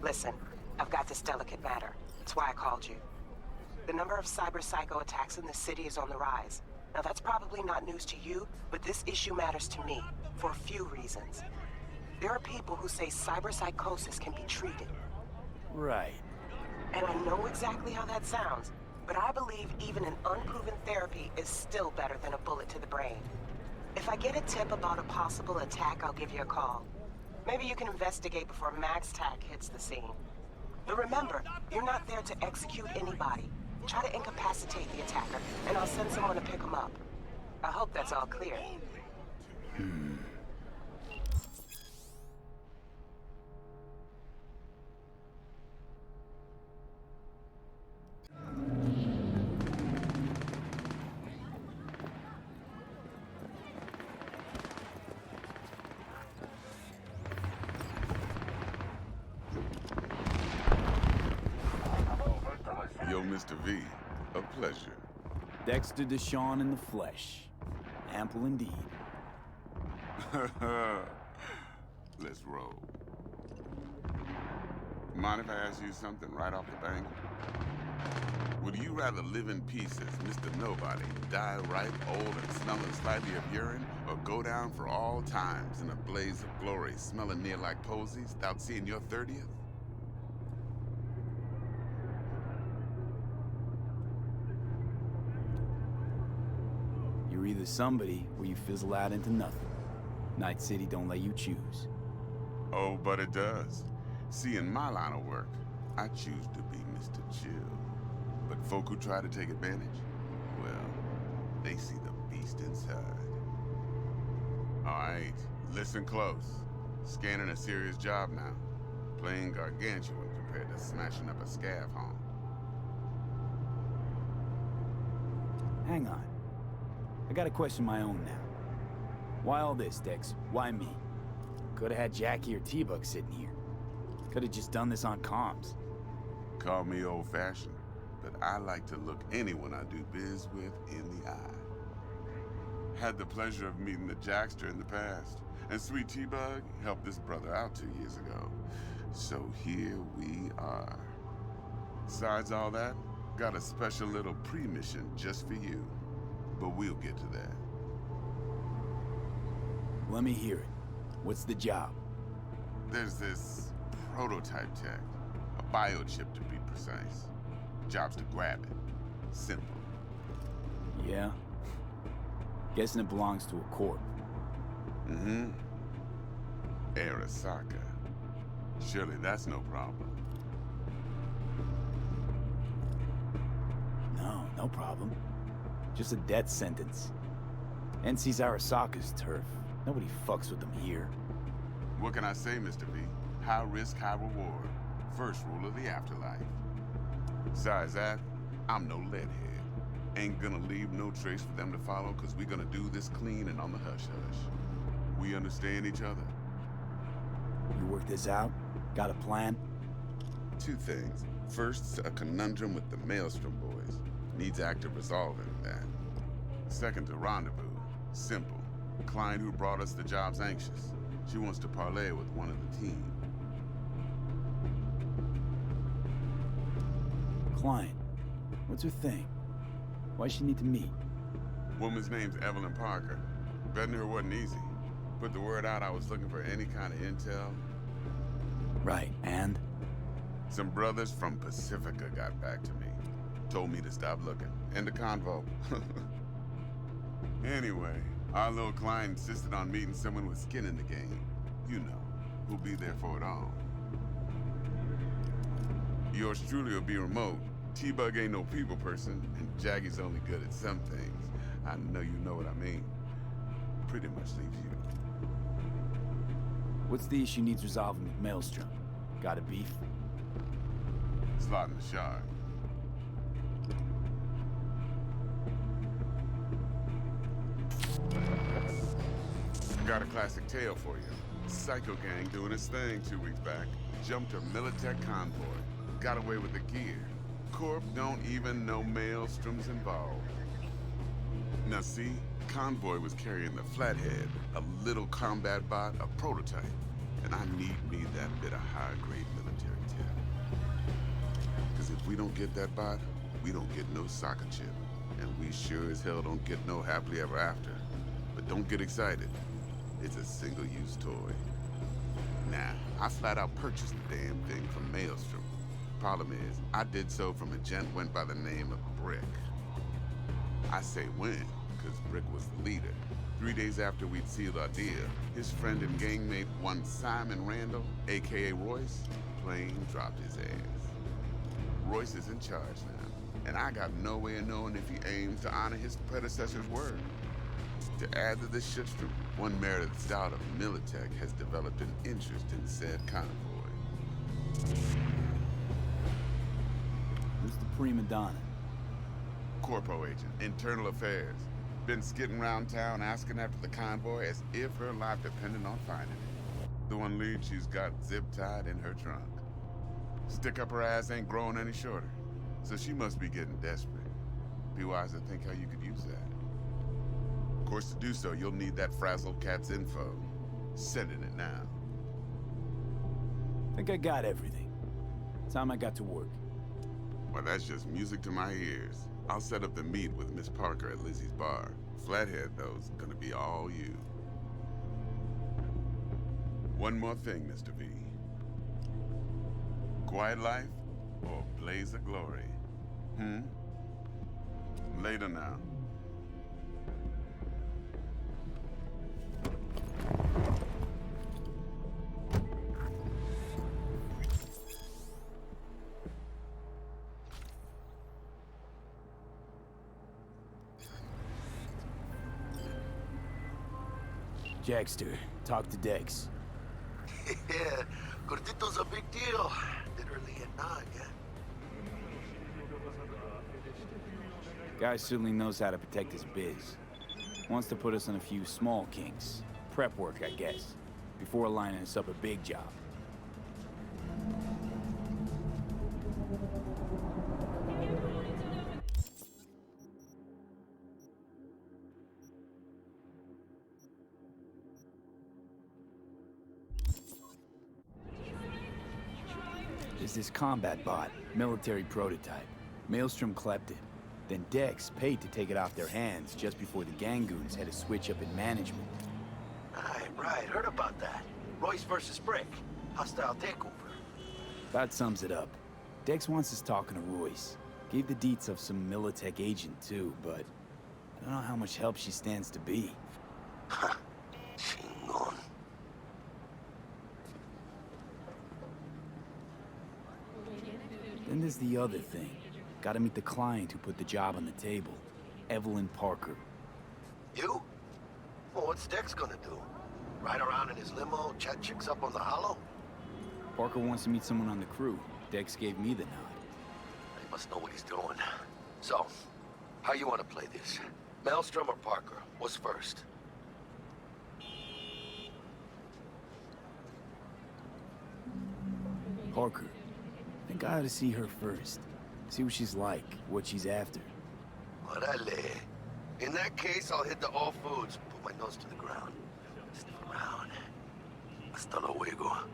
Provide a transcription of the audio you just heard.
Listen, I've got this delicate matter. That's why I called you. The number of cyber psycho attacks in the city is on the rise. Now that's probably not news to you, but this issue matters to me, for a few reasons. There are people who say cyberpsychosis can be treated. Right. And I know exactly how that sounds, but I believe even an unproven therapy is still better than a bullet to the brain. If I get a tip about a possible attack, I'll give you a call. Maybe you can investigate before Max Tack hits the scene. But remember, you're not there to execute anybody. Try to incapacitate the attacker, and I'll send someone to pick him up. I hope that's all clear. Yo, Mr. V, a pleasure. Dexter Deshawn in the flesh. Ample indeed. Let's roll. Mind if I ask you something right off the bank? Would you rather live in pieces, Mr. Nobody, die ripe, old, and smelling slightly of urine, or go down for all times in a blaze of glory, smelling near like posies, without seeing your 30th? You're either somebody or you fizzle out into nothing. Night City don't let you choose. Oh, but it does. See, in my line of work, I choose to be Mr. Chill. But folk who try to take advantage, well, they see the beast inside. All right, listen close. Scanning a serious job now. Playing gargantuan compared to smashing up a scav home. Hang on. I got a question of my own now. Why all this, Dex? Why me? Could've had Jackie or T-Bug sitting here. Could've just done this on comms. Call me old-fashioned, but I like to look anyone I do biz with in the eye. Had the pleasure of meeting the Jackster in the past, and Sweet T-Bug helped this brother out 2 years ago. So here we are. Besides all that, got a special little pre-mission just for you. But we'll get to that. Let me hear it. What's the job? There's this prototype tech, a biochip to be precise. Job's to grab it. Simple. Yeah? Guessing it belongs to a corp. Mm-hmm. Arasaka. Surely that's no problem. No problem. Just a death sentence. NC's Arasaka's turf. Nobody fucks with them here. What can I say, Mr. V? High risk, high reward. First rule of the afterlife. Besides that, I'm no leadhead. Ain't gonna leave no trace for them to follow, cause we're gonna do this clean and on the hush-hush. We understand each other. You work this out? Got a plan? Two things. First, a conundrum with the Maelstrom boys. Needs active resolving that. Second, a rendezvous. Simple. Client who brought us the job's anxious. She wants to parlay with one of the team. Client? What's her thing? Why'd she need to meet? Woman's name's Evelyn Parker. Betting her wasn't easy. Put the word out I was looking for any kind of intel. Right, and? Some brothers from Pacifica got back to me. Told me to stop looking. End of convo. Anyway, our little client insisted on meeting someone with skin in the game. You know, who'll be there for it all. Yours truly will be remote. T-Bug ain't no people person, and Jaggy's only good at some things. I know you know what I mean. Pretty much leaves you. What's the issue needs resolving with Maelstrom? Got a beef? Slotting the shard. Got a classic tale for you. Psycho gang doing its thing 2 weeks back. Jumped a Militech convoy. Got away with the gear. Corp don't even know Maelstrom's involved. Now see, convoy was carrying the Flathead, a little combat bot, a prototype. And I need me that bit of high-grade military tech. we don't get that bot, we don't get no soccer chip. And we sure as hell don't get no happily ever after. But don't get excited. It's a single-use toy. Nah, I flat out purchased the damn thing from Maelstrom. Problem is, I did so from a gent went by the name of Brick. I say when, because Brick was the leader. 3 days after we'd sealed our deal, his friend and gangmate, one Simon Randall, aka Royce, plain dropped his ass. Royce is in charge now, and I got no way of knowing if he aims to honor his predecessor's word. To add to this shitstorm, one merited stout of Militech has developed an interest in said convoy. Who's the prima donna? Corpo agent, internal affairs. Been skidding around town asking after the convoy as if her life depended on finding it. The one lead she's got zip-tied in her trunk. Stick up her ass ain't growing any shorter, so she must be getting desperate. Be wise to think how you could use that. Of course, to do so, you'll need that frazzled cat's info. Sending it now. Think I got everything. Time I got to work. Well, that's just music to my ears. I'll set up the meet with Miss Parker at Lizzie's bar. Flathead, though, is gonna be all you. One more thing, Mr. V. Quiet life or blaze of glory? Later now. Jackster, talk to Dex. Yeah, Gordito's a big deal. Literally a nod, yeah. Guy certainly knows how to protect his biz. Wants to put us on a few small kinks. Prep work, I guess. Before lining us up a big job. There's this combat bot, military prototype. Maelstrom clept it. Then Dex paid to take it off their hands just before the Gangoons had a switch up in management. Right, heard about that. Royce versus Brick. Hostile takeover. That sums it up. Dex wants us talking to Royce. Gave the deets of some Militech agent too, but I don't know how much help she stands to be. Chingon. Then there's the other thing. Gotta meet the client who put the job on the table. Evelyn Parker. You? Well, what's Dex gonna do? Ride around in his limo, chat chicks up on the hollow? Parker wants to meet someone on the crew. Dex gave me the nod. He must know what he's doing. So, how you want to play this? Maelstrom or Parker? What's first? Parker. I think I ought to see her first. See what she's like, what she's after. Orale. In that case, I'll hit the all foods, put my nose to the ground. Sniff around. Hasta luego.